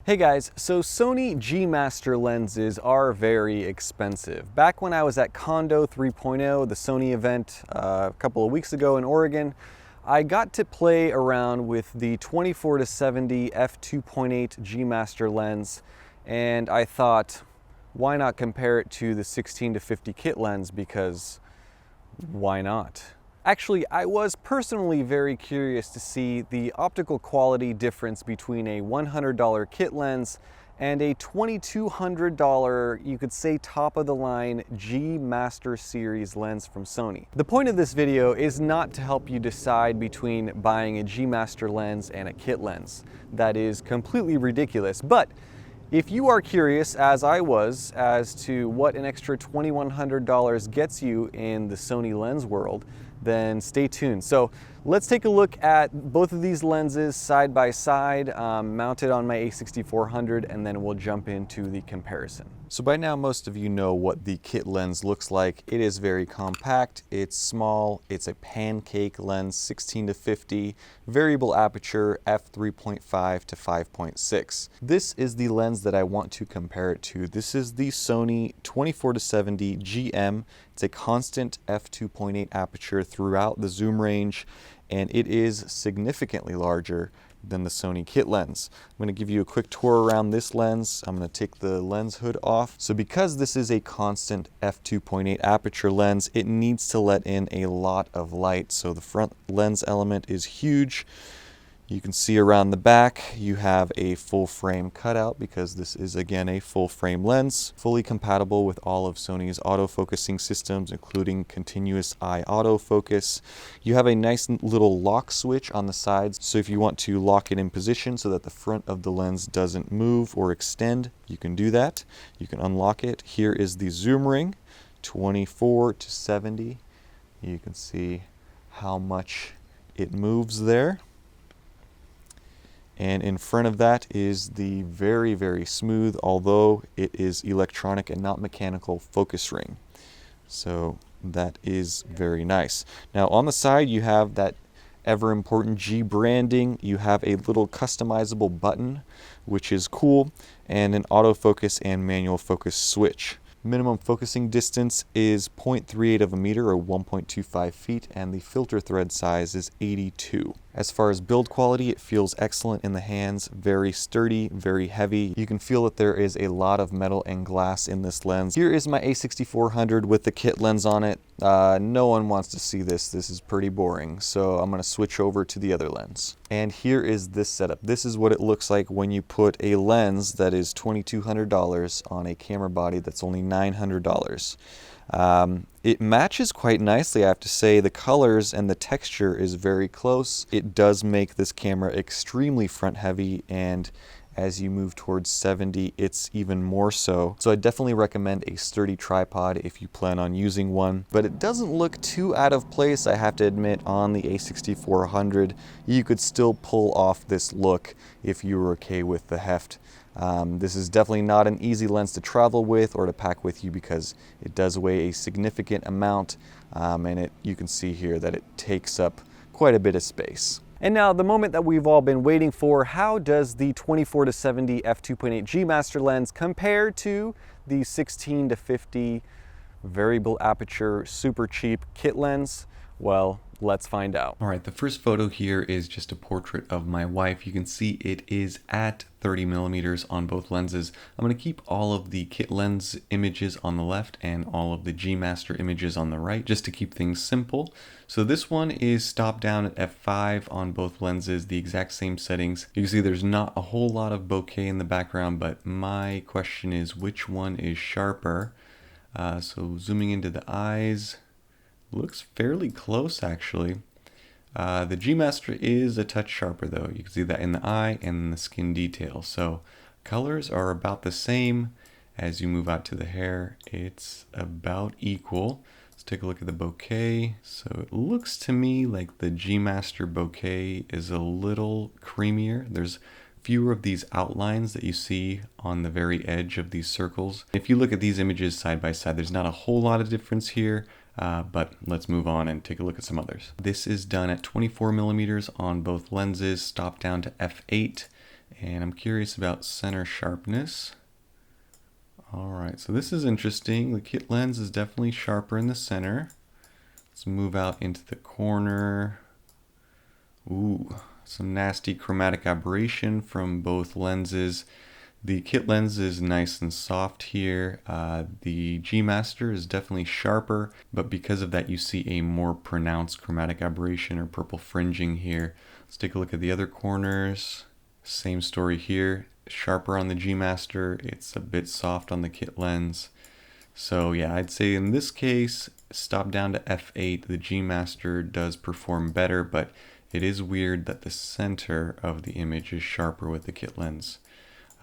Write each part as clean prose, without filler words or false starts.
Hey guys, so Sony G Master lenses are very expensive. Back when I was at Condo 3.0, the Sony event a couple of weeks ago in Oregon, I got to play around with the 24-70 f2.8 G Master lens, and I thought, why not compare it to the 16-50 kit lens, because why not? Actually, I was personally very curious to see the optical quality difference between a $100 kit lens and a $2,200, you could say top of the line G Master series lens from Sony. The point of this video is not to help you decide between buying a G Master lens and a kit lens. That is completely ridiculous, but if you are curious, as I was, as to what an extra $2,100 gets you in the Sony lens world, then stay tuned. So let's take a look at both of these lenses side by side, mounted on my A6400, and then we'll jump into the comparison. So by now most of you know what the kit lens looks like. It is very compact, it's small, it's a pancake lens, 16-50, variable aperture, f3.5 to 5.6. This is the lens that I want to compare it to. This is the Sony 24-70 GM. It's a constant f2.8 aperture throughout the zoom range, and it is significantly larger than the Sony kit lens. I'm going to give you a quick tour around this lens. I'm going to take the lens hood off. So because this is a constant f2.8 aperture lens, it needs to let in a lot of light. So the front lens element is huge. You can see around the back you have a full frame cutout because this is again a full frame lens, fully compatible with all of Sony's autofocusing systems, including continuous eye autofocus. You have a nice little lock switch on the sides, so if you want to lock it in position so that the front of the lens doesn't move or extend, you can do that. You can unlock it. Here is the zoom ring, 24-70. You can see how much it moves there. And in front of that is the very, very smooth, although it is electronic and not mechanical, focus ring. So that is very nice. Now on the side you have that ever important G branding. You have a little customizable button, which is cool, and an autofocus and manual focus switch. Minimum focusing distance is 0.38 of a meter or 1.25 feet, and the filter thread size is 82. As far as build quality, it feels excellent in the hands, very sturdy, very heavy. You can feel that there is a lot of metal and glass in this lens. Here is my A6400 with the kit lens on it. No one wants to see this. This is pretty boring, so I'm going to switch over to the other lens. And here is this setup. This is what it looks like when you put a lens that is $2,200 on a camera body that's only $900. It matches quite nicely, I have to say. The colors and the texture is very close. It does make this camera extremely front heavy, and as you move towards 70, it's even more so. So I definitely recommend a sturdy tripod if you plan on using one. But it doesn't look too out of place, I have to admit, on the A6400. You could still pull off this look if you were okay with the heft. This is definitely not an easy lens to travel with or to pack with you because it does weigh a significant amount, and you can see here that it takes up quite a bit of space. And now the moment that we've all been waiting for: how does the 24-70 f2.8 G Master lens compare to the 16-50 variable aperture super cheap kit lens? Well, let's find out. All right, the first photo here is just a portrait of my wife. You can see it is at 30 millimeters on both lenses. I'm going to keep all of the kit lens images on the left and all of the G Master images on the right, just to keep things simple. So this one is stopped down at f5 on both lenses, the exact same settings. You can see there's not a whole lot of bokeh in the background, but my question is, which one is sharper? So zooming into the eyes, looks fairly close actually. The G Master is a touch sharper though. You can see that in the eye and in the skin detail. So colors are about the same. As you move out to the hair, it's about equal. Let's take a look at the bokeh. So it looks to me like the G Master bokeh is a little creamier. There's fewer of these outlines that you see on the very edge of these circles. If you look at these images side by side, there's not a whole lot of difference here. But let's move on and take a look at some others. This is done at 24 millimeters on both lenses, stopped down to f8, And I'm curious about center sharpness. Alright, so this is interesting. The kit lens is definitely sharper in the center. Let's move out into the corner. Ooh, some nasty chromatic aberration from both lenses. The kit lens is nice and soft here. The G Master is definitely sharper, but because of that you see a more pronounced chromatic aberration or purple fringing here. Let's take a look at the other corners. Same story here. Sharper on the G Master, it's a bit soft on the kit lens. So yeah, I'd say in this case, stop down to f8. The G Master does perform better, but it is weird that the center of the image is sharper with the kit lens.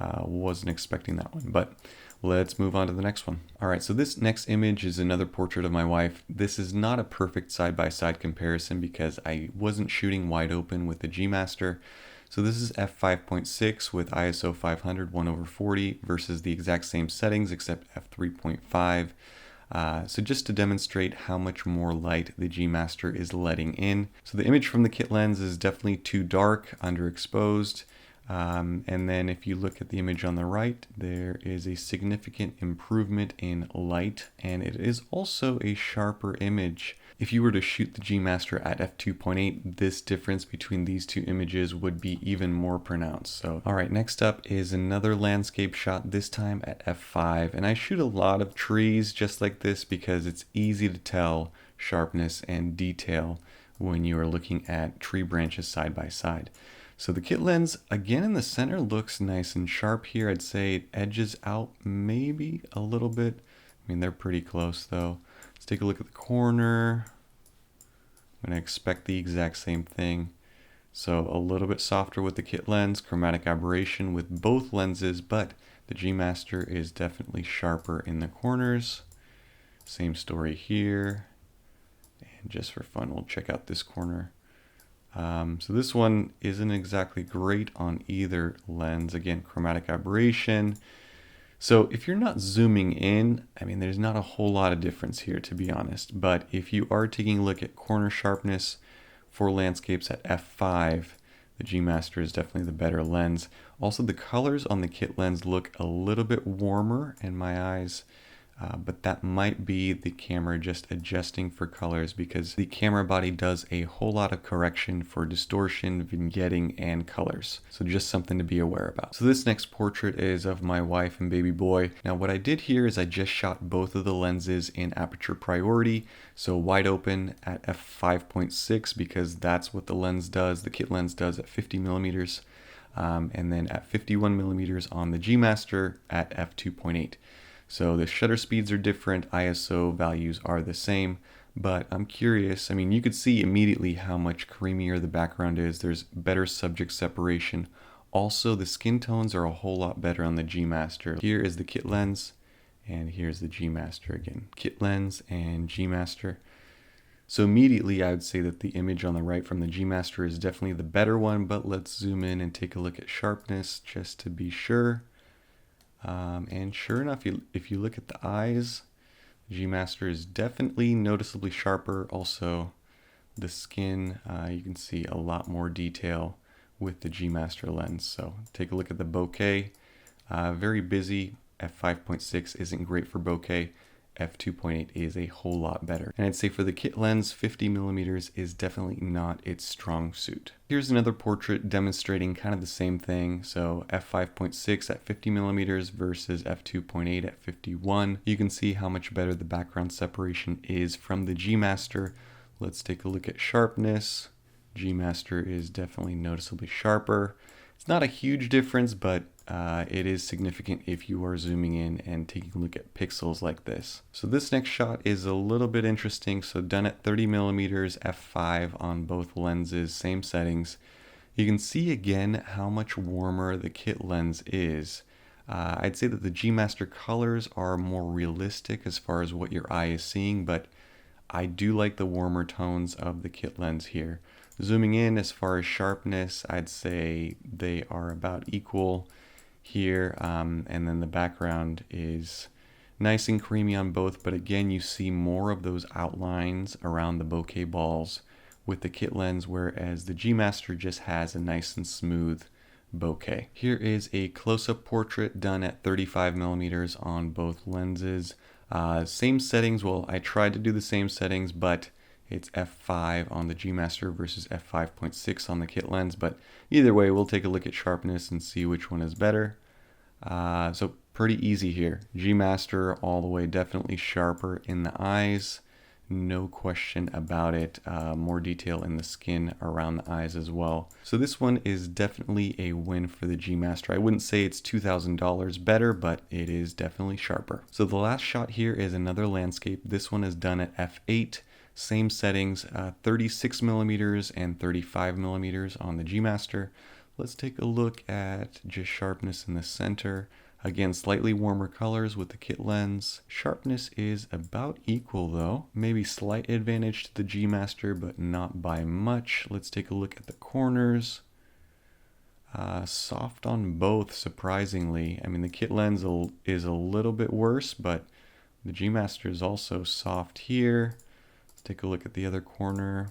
Wasn't expecting that one, but let's move on to the next one. All right, so this next image is another portrait of my wife. This is not a perfect side-by-side comparison because I wasn't shooting wide open with the G Master. So this is f5.6 with ISO 500 1/40 versus the exact same settings except f3.5. So just to demonstrate how much more light the G Master is letting in. So the image from the kit lens is definitely too dark, underexposed. And then if you look at the image on the right, there is a significant improvement in light, and it is also a sharper image. If you were to shoot the G Master at f2.8, this difference between these two images would be even more pronounced. So, all right, next up is another landscape shot, this time at f5. And I shoot a lot of trees just like this because it's easy to tell sharpness and detail when you are looking at tree branches side by side. So the kit lens, again in the center, looks nice and sharp here. I'd say it edges out maybe a little bit. I mean, they're pretty close though. Let's take a look at the corner. I'm going to expect the exact same thing. So a little bit softer with the kit lens, chromatic aberration with both lenses, but the G Master is definitely sharper in the corners. Same story here. And just for fun, we'll check out this corner. So this one isn't exactly great on either lens. Again, chromatic aberration. So if you're not zooming in, I mean, there's not a whole lot of difference here, to be honest. But if you are taking a look at corner sharpness for landscapes at f5, the G Master is definitely the better lens. Also, the colors on the kit lens look a little bit warmer in my eyes. But that might be the camera just adjusting for colors because the camera body does a whole lot of correction for distortion, vignetting, and colors. So just something to be aware about. So this next portrait is of my wife and baby boy. Now what I did here is I just shot both of the lenses in aperture priority. So wide open at f5.6 because that's what the lens does, the kit lens does at 50 millimeters. And then at 51 millimeters on the G Master at f2.8. So the shutter speeds are different, ISO values are the same, but I'm curious, I mean, you could see immediately how much creamier the background is. There's better subject separation. Also, the skin tones are a whole lot better on the G Master. Here is the kit lens, and here's the G Master again. Kit lens and G Master. So immediately I would say that the image on the right from the G Master is definitely the better one, but let's zoom in and take a look at sharpness just to be sure. And sure enough, if you look at the eyes, the G Master is definitely noticeably sharper. Also, the skin, you can see a lot more detail with the G Master lens. So take a look at the bokeh. Very busy. f5.6 isn't great for bokeh. f2.8 is a whole lot better. And I'd say for the kit lens, 50 millimeters is definitely not its strong suit. Here's another portrait demonstrating kind of the same thing. So f5.6 at 50 millimeters versus f2.8 at 51. You can see how much better the background separation is from the G Master. Let's take a look at sharpness. G Master is definitely noticeably sharper. It's not a huge difference, but it is significant if you are zooming in and taking a look at pixels like this. So this next shot is a little bit interesting. So done at 30 millimeters, f5 on both lenses, same settings. You can see again how much warmer the kit lens is. I'd say that the G Master colors are more realistic as far as what your eye is seeing, but I do like the warmer tones of the kit lens here. Zooming in as far as sharpness, I'd say they are about equal here, and then the background is nice and creamy on both, but again you see more of those outlines around the bokeh balls with the kit lens, whereas the G Master just has a nice and smooth bokeh. Here is a close-up portrait done at 35mm on both lenses. Same settings. Well, I tried to do the same settings, but it's f5 on the G Master versus f5.6 on the kit lens. But either way, we'll take a look at sharpness and see which one is better. So pretty easy here. G Master all the way, definitely sharper in the eyes. No question about it. More detail in the skin around the eyes as well. So this one is definitely a win for the G Master. I wouldn't say it's $2,000 better, but it is definitely sharper. So the last shot here is another landscape. This one is done at f8. Same settings, 36mm and 35mm on the G Master. Let's take a look at just sharpness in the center. Again, slightly warmer colors with the kit lens. Sharpness is about equal though. Maybe slight advantage to the G Master, but not by much. Let's take a look at the corners. Soft on both, surprisingly. I mean, the kit lens is a little bit worse, but the G Master is also soft here. Let's take a look at the other corner.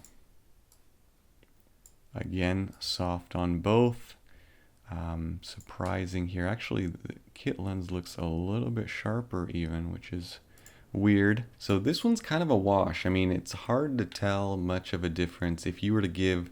Again, soft on both. Surprising here. Actually, the kit lens looks a little bit sharper even, which is weird. So this one's kind of a wash. I mean, it's hard to tell much of a difference. If you were to give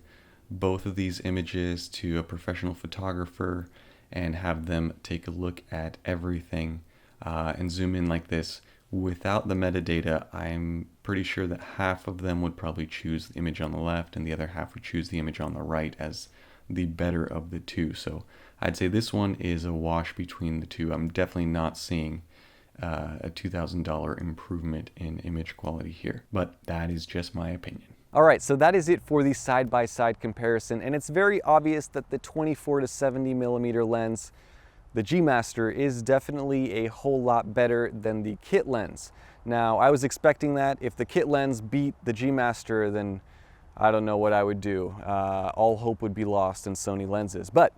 both of these images to a professional photographer and have them take a look at everything and zoom in like this, without the metadata, I'm pretty sure that half of them would probably choose the image on the left and the other half would choose the image on the right as the better of the two. So I'd say this one is a wash between the two. I'm definitely not seeing a $2,000 improvement in image quality here, but that is just my opinion. All right, so that is it for the side-by-side comparison, and it's very obvious that the 24 to 70mm lens, the G Master, is definitely a whole lot better than the kit lens. Now, I was expecting that. If the kit lens beat the G Master, then I don't know what I would do. All hope would be lost in Sony lenses. But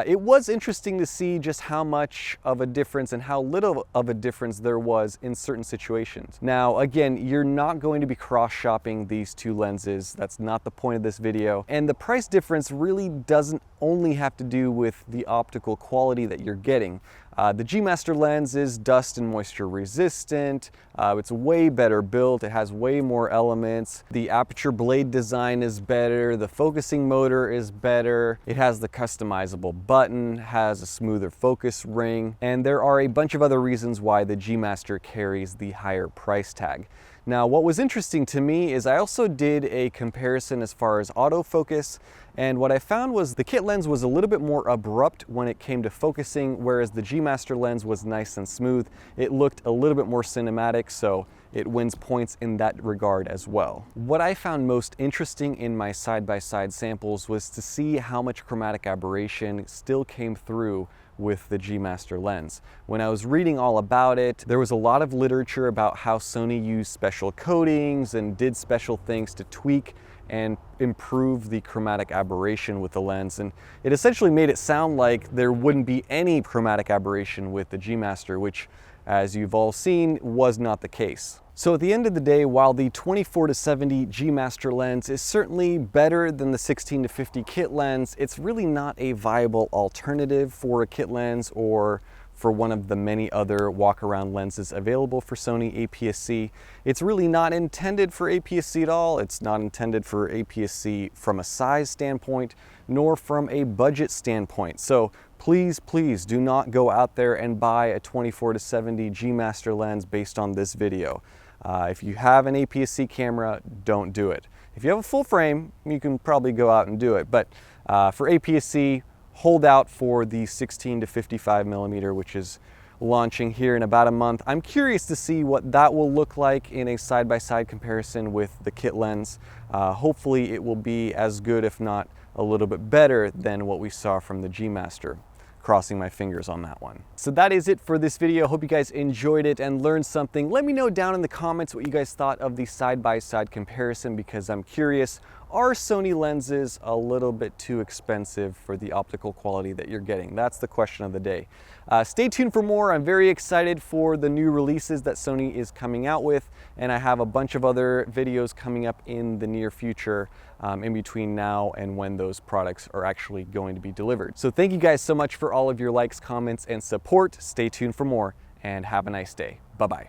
it was interesting to see just how much of a difference and how little of a difference there was in certain situations. Now, again, you're not going to be cross-shopping these two lenses. That's not the point of this video. And the price difference really doesn't only have to do with the optical quality that you're getting. The G Master lens is dust and moisture resistant. It's way better built. It has way more elements. The aperture blade design is better. The focusing motor is better. It has the customizable button, has a smoother focus ring, and there are a bunch of other reasons why the G Master carries the higher price tag. Now, what was interesting to me is I also did a comparison as far as autofocus, and what I found was the kit lens was a little bit more abrupt when it came to focusing, whereas the G Master lens was nice and smooth. It looked a little bit more cinematic, so it wins points in that regard as well. What I found most interesting in my side-by-side samples was to see how much chromatic aberration still came through with the G Master lens. When I was reading all about it, there was a lot of literature about how Sony used special coatings and did special things to tweak and improve the chromatic aberration with the lens, and it essentially made it sound like there wouldn't be any chromatic aberration with the G Master, which, as you've all seen, was not the case. So at the end of the day, while the 24 to 70 G Master lens is certainly better than the 16 to 50 kit lens, it's really not a viable alternative for a kit lens or for one of the many other walk-around lenses available for Sony APS-C. It's really not intended for APS-C at all. It's not intended for APS-C from a size standpoint, nor from a budget standpoint. So please, please do not go out there and buy a 24 to 70 G Master lens based on this video. If you have an APS-C camera, don't do it. If you have a full frame, you can probably go out and do it. But for APS-C, hold out for the 16 to 55mm, which is launching here in about a month. I'm curious to see what that will look like in a side-by-side comparison with the kit lens. Hopefully it will be as good, if not a little bit better than what we saw from the G Master. Crossing my fingers on that one. So that is it for this video. Hope you guys enjoyed it and learned something. Let me know down in the comments what you guys thought of the side-by-side comparison, because I'm curious. are Sony lenses a little bit too expensive for the optical quality that you're getting? That's the question of the day. Stay tuned for more. I'm very excited for the new releases that Sony is coming out with, and I have a bunch of other videos coming up in the near future in between now and when those products are actually going to be delivered. So thank you guys so much for all of your likes, comments, and support. Stay tuned for more, and have a nice day. Bye-bye.